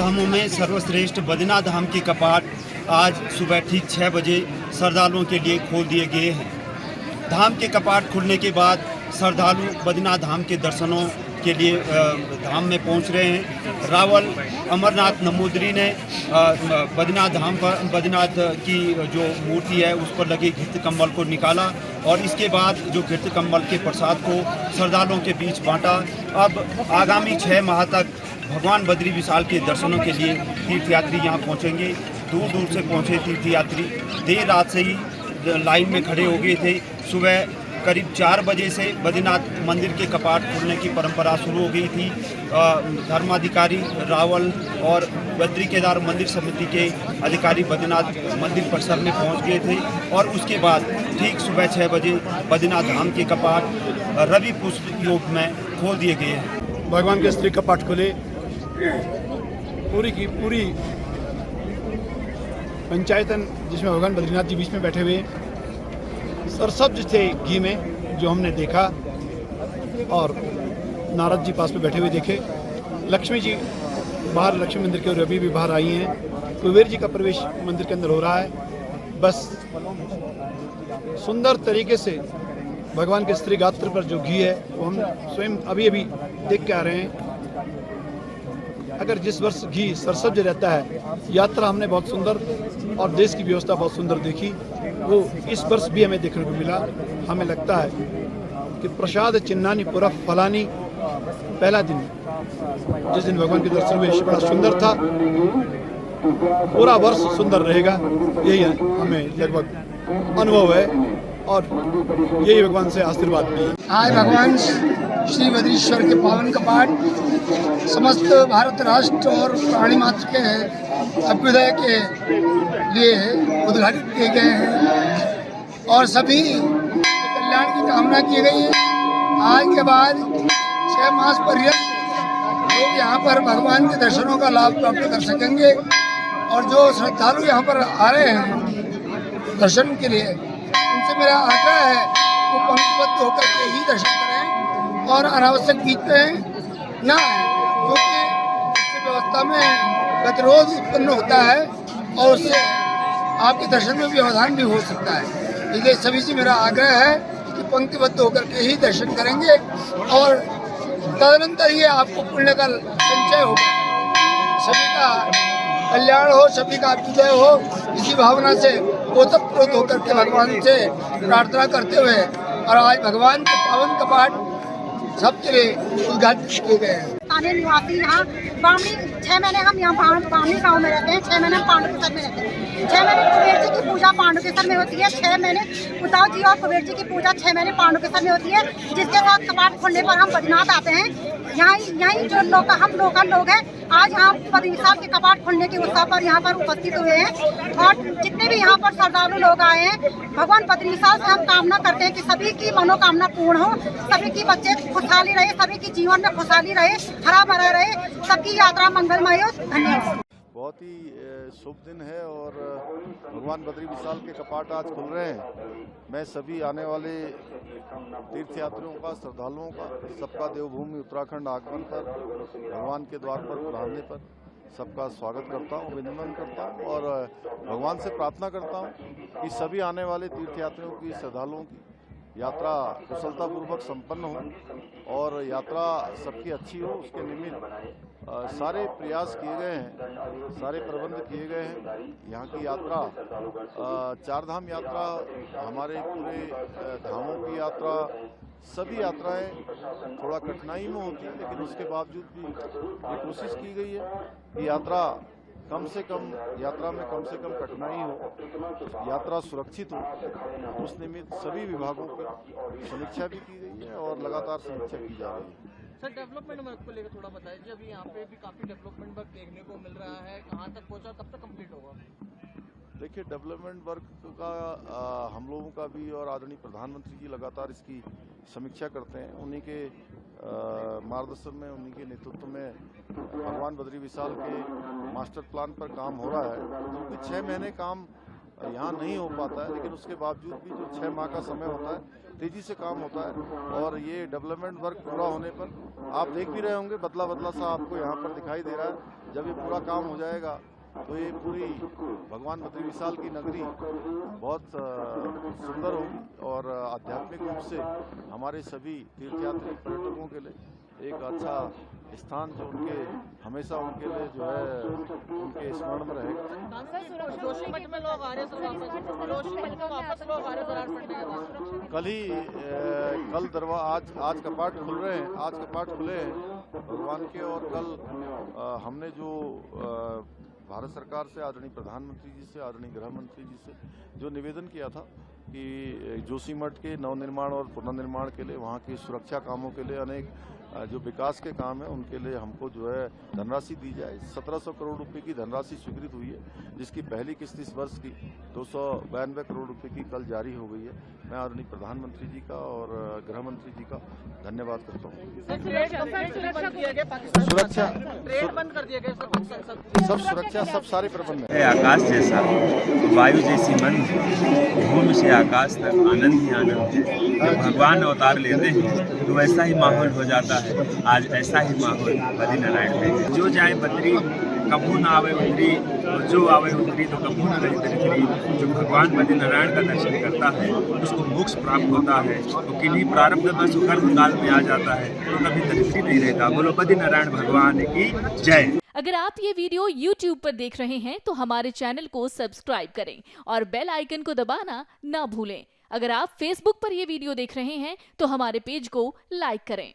धामों में सर्वश्रेष्ठ बद्रीनाथ धाम के कपाट आज सुबह ठीक 6 बजे श्रद्धालुओं के लिए खोल दिए गए हैं। धाम के कपाट खुलने के बाद श्रद्धालु बद्रीनाथ धाम के दर्शनों के लिए धाम में पहुंच रहे हैं। रावल अमरनाथ नमूदरी ने बद्रीनाथ धाम पर बद्रीनाथ की जो मूर्ति है उस पर लगे घृत कम्बल को निकाला और इसके बाद जो घृत कम्बल के प्रसाद को श्रद्धालुओं के बीच बांटा। अब आगामी 6 माह तक भगवान बद्री विशाल के दर्शनों के लिए तीर्थयात्री यहाँ पहुँचेंगे। दूर दूर से पहुँचे तीर्थयात्री देर रात से ही लाइन में खड़े हो गए थे। सुबह करीब 4 बजे से बद्रीनाथ मंदिर के कपाट खुलने की परंपरा शुरू हो गई थी। धर्माधिकारी रावल और बद्री केदार मंदिर समिति के अधिकारी बद्रीनाथ मंदिर परिसर में पहुंच गए थे और उसके बाद ठीक सुबह 6 बजे बद्रीनाथ धाम के कपाट रवि पुष्प योग में खोल दिए गए हैं। भगवान के स्त्री कपाट खुले, पूरी की पूरी पंचायतन जिसमें भगवान बद्रीनाथ जी बीच में बैठे हुए सरसब्ज थे घी में जो हमने देखा, और नारद जी पास में बैठे हुए देखे। लक्ष्मी जी बाहर लक्ष्मी मंदिर के और अभी भी बाहर आई हैं। कुबेर जी का प्रवेश मंदिर के अंदर हो रहा है। बस सुंदर तरीके से भगवान के स्त्री गात्र पर जो घी है वो हम स्वयं अभी अभी देख के आ रहे हैं। अगर जिस वर्ष घी सरसब्ज रहता है, यात्रा हमने बहुत सुंदर और देश की व्यवस्था बहुत सुंदर देखी, वो इस वर्ष भी हमें देखने को मिला। हमें लगता है कि प्रसाद चिन्नानी पूरा फलानी पहला दिन जिस दिन भगवान के दर्शन हुए बड़ा सुंदर था, पूरा वर्ष सुंदर रहेगा, यही हमें लगभग अनुभव है और यही भगवान से आशीर्वाद भी है। आज भगवान श्री बद्रीश्वर के पावन कपाट समस्त भारत राष्ट्र और प्राणी मात्र के अभ्युदय के लिए उद्घाटित किए गए हैं और सभी कल्याण की कामना की गई है। आज के बाद 6 मास पर्यंत लोग यहाँ पर भगवान के दर्शनों का लाभ प्राप्त कर सकेंगे और जो श्रद्धालु यहाँ पर आ रहे हैं दर्शन के लिए, उनसे मेरा आग्रह है वो पंक्तिबद्ध होकर के ही दर्शन करें और अनावश्यक बीच में ना आए, क्योंकि इससे व्यवस्था में गतिरोध उत्पन्न होता है और उससे आपके दर्शन में व्यवधान भी हो सकता है। इसलिए सभी से मेरा आग्रह है कि पंक्तिबद्ध होकर के ही दर्शन करेंगे और तदनंतर ही आपको पुण्य का संचय होगा। सभी का कल्याण हो, सभी का अभ्युदय हो, इसी भावना से ओतप्रोत होकर के भगवान से प्रार्थना करते हुए और आज भगवान के पावन कपाट सबके लिए उद्घाटित किए गए हैं। स्थानीय निवासी यहाँ बामनी 6 महीने हम यहाँ बामनी गांव में रहते हैं। 6 महीने हम पांडुकेश्वर में रहते हैं। 6 महीने कुबेर जी की पूजा पांडुकेश्वर में होती है। 6 महीने उद्धव जी और कुबेर जी की पूजा 6 महीने पांडुकेश्वर में होती है, जिसके साथ कपाट खोलने पर हम बद्रीनाथ आते हैं। यहीं जो लोग हम लोकल लोग हैं आज यहाँ बद्री विशाल के कपाट खोलने के उत्सव पर यहाँ पर उपस्थित हुए हैं और जितने भी यहाँ पर श्रद्धालु लोग आए हैं, भगवान बद्री विशाल से हम कामना करते हैं कि सभी की मनोकामना पूर्ण हो, सभी की बच्चे खुशहाली रहे, सभी की जीवन में खुशहाली रहे, हरा भरा रहे, सबकी यात्रा मंगलमय हो। धन्यवाद। बहुत ही शुभ दिन है और भगवान बद्री विशाल के कपाट आज खुल रहे हैं। मैं सभी आने वाले तीर्थयात्रियों का, श्रद्धालुओं का, सबका देवभूमि उत्तराखंड आगमन पर, भगवान के द्वार पर पधारने पर सबका स्वागत करता हूँ, अभिनंदन करता हूँ और भगवान से प्रार्थना करता हूँ कि सभी आने वाले तीर्थयात्रियों की, श्रद्धालुओं की यात्रा कुशलतापूर्वक संपन्न हो और यात्रा सबकी अच्छी हो। उसके निमित्त सारे प्रयास किए गए हैं, सारे प्रबंध किए गए हैं। यहाँ की यात्रा 4 धाम यात्रा, हमारे पूरे धामों की यात्रा, सभी यात्राएं थोड़ा कठिनाई में होती है, लेकिन उसके बावजूद भी ये कोशिश की गई है कि यात्रा कम से कम कठिनाई हो, यात्रा सुरक्षित हो। उस निमित्त सभी विभागों की समीक्षा भी की गई है और लगातार समीक्षा की जा रही है। सर, डेवलपमेंट वर्क को लेकर थोड़ा बताइए जी। अभी यहाँ पे भी काफ़ी डेवलपमेंट वर्क देखने को मिल रहा है, कहाँ तक पहुँचा, कब तक कंप्लीट होगा? देखिए, डेवलपमेंट वर्क का हम लोगों का भी और आदरणीय प्रधानमंत्री जी लगातार इसकी समीक्षा करते हैं। उन्हीं के मार्गदर्शन में, उन्हीं के नेतृत्व में भगवान बद्री विशाल के मास्टर प्लान पर काम हो रहा है, क्योंकि 6 महीने काम यहाँ नहीं हो पाता है, लेकिन उसके बावजूद भी जो 6 माह का समय होता है तेजी से काम होता है। और ये डेवलपमेंट वर्क पूरा होने पर आप देख भी रहे होंगे बदला बदला सा आपको यहाँ पर दिखाई दे रहा है। जब ये पूरा काम हो जाएगा तो ये पूरी भगवान बद्री विशाल की नगरी बहुत सुंदर होगी और आध्यात्मिक रूप से हमारे सभी तीर्थयात्री पर्यटकों के लिए एक अच्छा स्थान जो उनके हमेशा उनके लिए जो है उनके स्मरण में रहेगा। जोशीमठ में लोग आ रहे हैं, जोशीमठ में वापस लोग आ रहे हैं। कल आज कपाट खुल रहे हैं, आज कपाट खुले हैं भगवान के। और कल हमने जो भारत सरकार से, आदरणीय प्रधानमंत्री जी से, आदरणीय गृह मंत्री जी से जो निवेदन किया था कि जोशीमठ के नवनिर्माण और पुनर्निर्माण के लिए, वहाँ की सुरक्षा कामों के लिए, अनेक जो विकास के काम है उनके लिए हमको जो है धनराशि दी जाए। 1700 करोड़ रुपए की धनराशि स्वीकृत हुई है, जिसकी पहली किस्त इस वर्ष की 292 करोड़ रुपए की कल जारी हो गई है। मैं आदरणीय प्रधानमंत्री जी का और गृह मंत्री जी का धन्यवाद करता हूँ। सुरक्षा ट्रेड बंद कर दिए गए, सब सुरक्षा, सब सारे प्रबंध है। आकाश जैसा, वायु जैसी मन, भूमि से आकाश तक आनंद ही आनंद है। जब भगवान अवतार लेते हैं तो वैसा ही माहौल हो जाता है। आज ऐसा ही माहौल बद्रीनारायण में। जो जाए बद्री कभू ना आवे उतरी, और जो आवे उतरी तो कभू ना रहे दरिद्री। जो भगवान बद्रीनारायण का दर्शन करता है उसको मोक्ष प्राप्त होता है, तो किन्हीं प्रारब्ध बस कर्म काल में आ जाता है, तो कभी दरिद्री नहीं रहता। बोलो बद्रीनारायण भगवान की जय। अगर आप ये वीडियो YouTube पर देख रहे हैं तो हमारे चैनल को सब्सक्राइब करें और बेल आइकन को दबाना ना भूलें। अगर आप Facebook पर ये वीडियो देख रहे हैं तो हमारे पेज को लाइक करें।